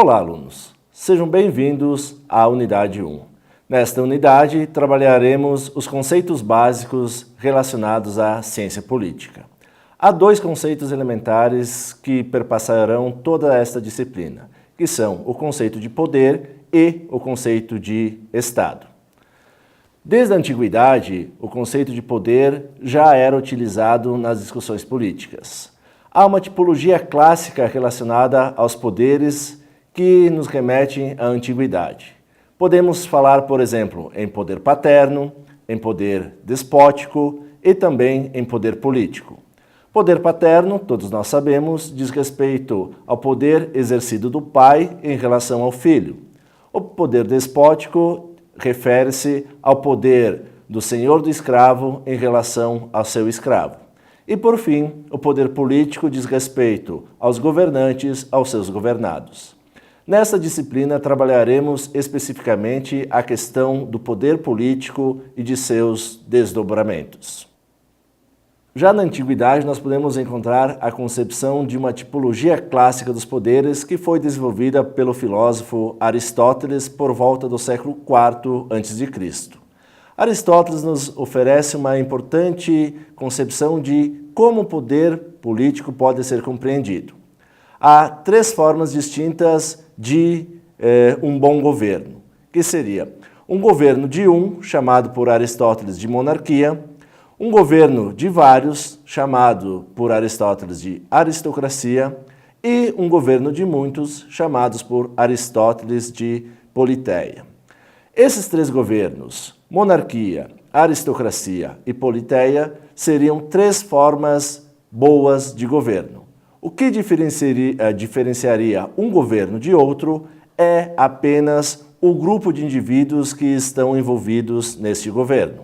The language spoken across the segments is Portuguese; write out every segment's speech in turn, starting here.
Olá, alunos! Sejam bem-vindos à Unidade 1. Nesta unidade, trabalharemos os conceitos básicos relacionados à ciência política. Há dois conceitos elementares que perpassarão toda esta disciplina, que são o conceito de poder e o conceito de Estado. Desde a antiguidade, o conceito de poder já era utilizado nas discussões políticas. Há uma tipologia clássica relacionada aos poderes que nos remete à antiguidade. Podemos falar, por exemplo, em poder paterno, em poder despótico e também em poder político. Poder paterno, todos nós sabemos, diz respeito ao poder exercido do pai em relação ao filho. O poder despótico refere-se ao poder do senhor do escravo em relação ao seu escravo. E, por fim, o poder político diz respeito aos governantes, aos seus governados. Nesta disciplina, trabalharemos especificamente a questão do poder político e de seus desdobramentos. Já na antiguidade, nós podemos encontrar a concepção de uma tipologia clássica dos poderes que foi desenvolvida pelo filósofo Aristóteles por volta do século IV a.C. Aristóteles nos oferece uma importante concepção de como o poder político pode ser compreendido. Há três formas distintas de um bom governo, que seria um governo de um, chamado por Aristóteles de monarquia, um governo de vários, chamado por Aristóteles de aristocracia, e um governo de muitos, chamados por Aristóteles de politeia. Esses três governos, monarquia, aristocracia e politeia, seriam três formas boas de governo. O que diferenciaria um governo de outro é apenas o grupo de indivíduos que estão envolvidos neste governo.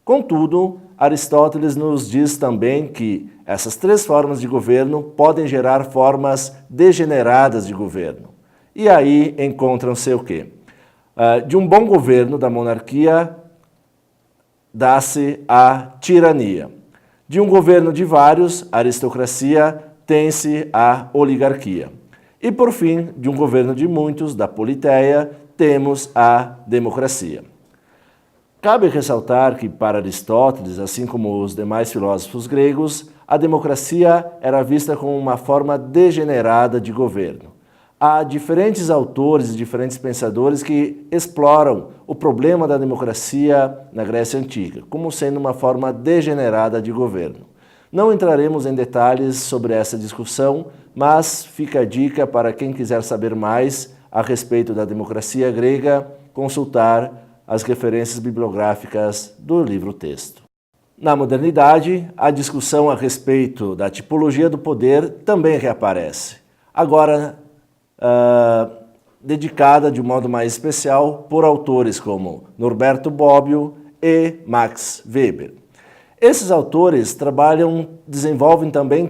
Contudo, Aristóteles nos diz também que essas três formas de governo podem gerar formas degeneradas de governo. E aí encontram-se o quê? De um bom governo da monarquia, dá-se a tirania. De um governo de vários, aristocracia, tem-se a oligarquia. E, por fim, de um governo de muitos, da politeia, temos a democracia. Cabe ressaltar que, para Aristóteles, assim como os demais filósofos gregos, a democracia era vista como uma forma degenerada de governo. Há diferentes autores e diferentes pensadores que exploram o problema da democracia na Grécia Antiga, como sendo uma forma degenerada de governo. Não entraremos em detalhes sobre essa discussão, mas fica a dica para quem quiser saber mais a respeito da democracia grega, consultar as referências bibliográficas do livro-texto. Na modernidade, a discussão a respeito da tipologia do poder também reaparece, agora dedicada de um modo mais especial por autores como Norberto Bobbio e Max Weber. Esses autores desenvolvem também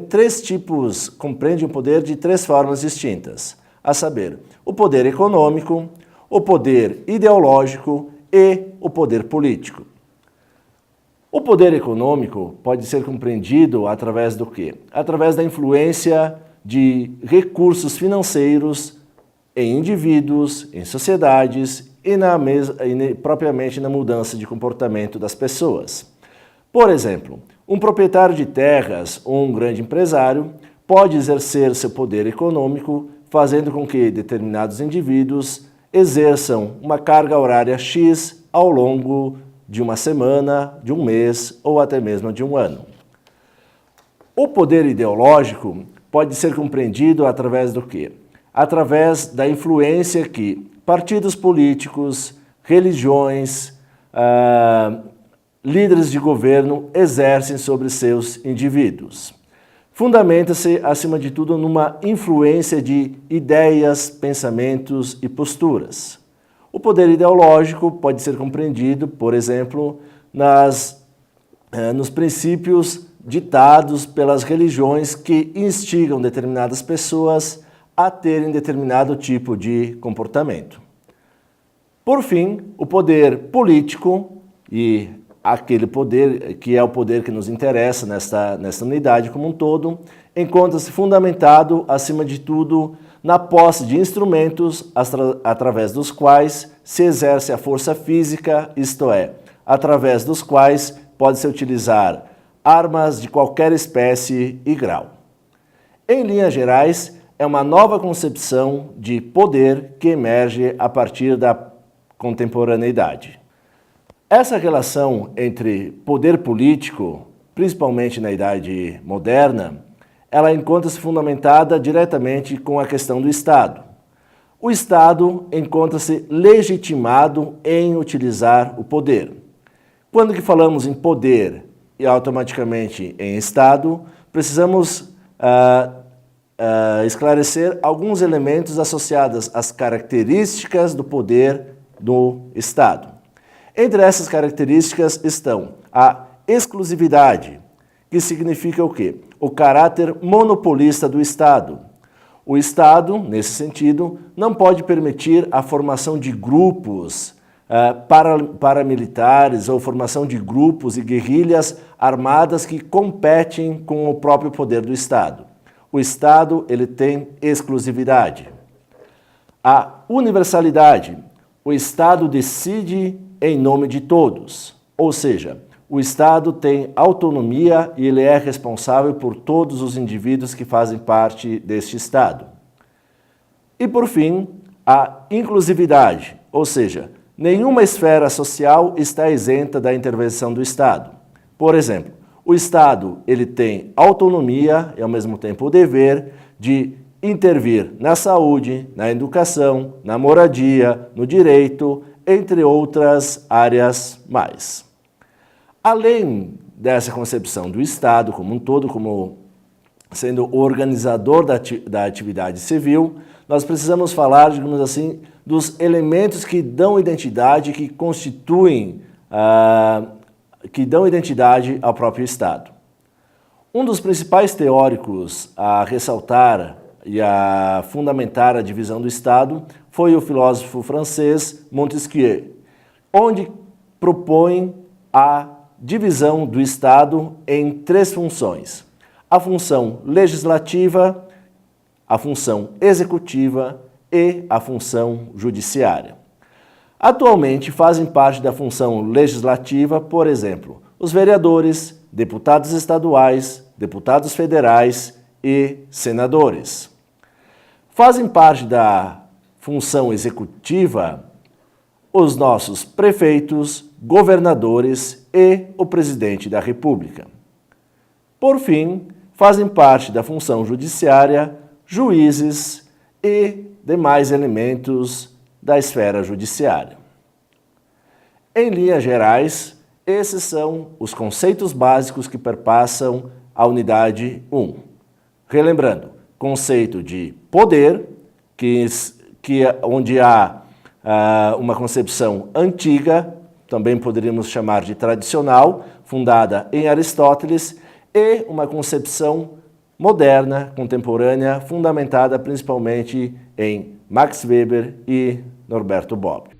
compreendem o poder de três formas distintas, a saber, o poder econômico, o poder ideológico e o poder político. O poder econômico pode ser compreendido através do quê? Através da influência de recursos financeiros em indivíduos, em sociedades e propriamente na mudança de comportamento das pessoas. Por exemplo, um proprietário de terras ou um grande empresário pode exercer seu poder econômico fazendo com que determinados indivíduos exerçam uma carga horária X ao longo de uma semana, de um mês ou até mesmo de um ano. O poder ideológico pode ser compreendido através do quê? Através da influência que partidos políticos, religiões, líderes de governo exercem sobre seus indivíduos. Fundamenta-se, acima de tudo, numa influência de ideias, pensamentos e posturas. O poder ideológico pode ser compreendido, por exemplo, nos princípios ditados pelas religiões que instigam determinadas pessoas a terem determinado tipo de comportamento. Por fim, o poder político, e aquele poder que é o poder que nos interessa nesta unidade como um todo, encontra-se fundamentado, acima de tudo, na posse de instrumentos através dos quais se exerce a força física, isto é, através dos quais pode-se utilizar armas de qualquer espécie e grau. Em linhas gerais, é uma nova concepção de poder que emerge a partir da contemporaneidade. Essa relação entre poder político, principalmente na Idade Moderna, ela encontra-se fundamentada diretamente com a questão do Estado. O Estado encontra-se legitimado em utilizar o poder. Quando que falamos em poder e automaticamente em Estado, precisamos esclarecer alguns elementos associados às características do poder do Estado. Entre essas características estão a exclusividade, que significa o quê? O caráter monopolista do Estado. O Estado, nesse sentido, não pode permitir a formação de grupos paramilitares ou formação de grupos e guerrilhas armadas que competem com o próprio poder do Estado. O Estado, ele tem exclusividade. A universalidade. O Estado decide em nome de todos, ou seja, o Estado tem autonomia e ele é responsável por todos os indivíduos que fazem parte deste Estado. E, por fim, a inclusividade, ou seja, nenhuma esfera social está isenta da intervenção do Estado. Por exemplo, o Estado ele tem autonomia e, ao mesmo tempo, o dever de intervir na saúde, na educação, na moradia, no direito, entre outras áreas mais. Além dessa concepção do Estado como um todo, como sendo o organizador da atividade civil, nós precisamos falar, digamos assim, dos elementos que dão identidade, que constituem, que dão identidade ao próprio Estado. Um dos principais teóricos a ressaltar e a fundamentar a divisão do Estado foi o filósofo francês Montesquieu, onde propõe a divisão do Estado em três funções: a função legislativa, a função executiva e a função judiciária. Atualmente fazem parte da função legislativa, por exemplo, os vereadores, deputados estaduais, deputados federais e senadores. Fazem parte da função executiva os nossos prefeitos, governadores e o presidente da República. Por fim, fazem parte da função judiciária juízes e demais elementos da esfera judiciária. Em linhas gerais, esses são os conceitos básicos que perpassam a unidade 1. Relembrando, conceito de poder, onde há uma concepção antiga, também poderíamos chamar de tradicional, fundada em Aristóteles, e uma concepção moderna, contemporânea, fundamentada principalmente em Max Weber e Norberto Bobbio.